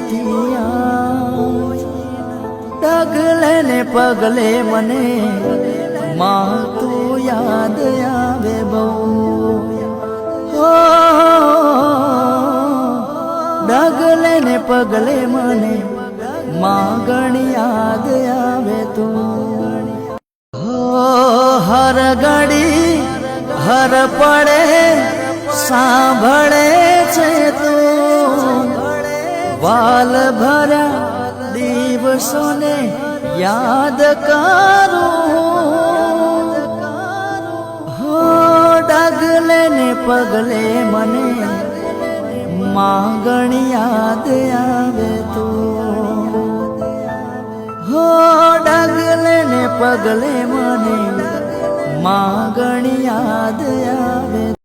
નથી ડગલે ને પગલે મને માં તું યાદ આવે બહુ ડગલે ને પગલે મને માં ઘણી યાદ આવે તું હર ઘડી હર પડે સાંભળે છે તું વાલ ભર્યા દિવસોને યાદ કરું હો ડગલે ને પગલે મને માં ઘણી યાદ આવે તું હો ડગલે ને પગલે મને માં ઘણી યાદ આવે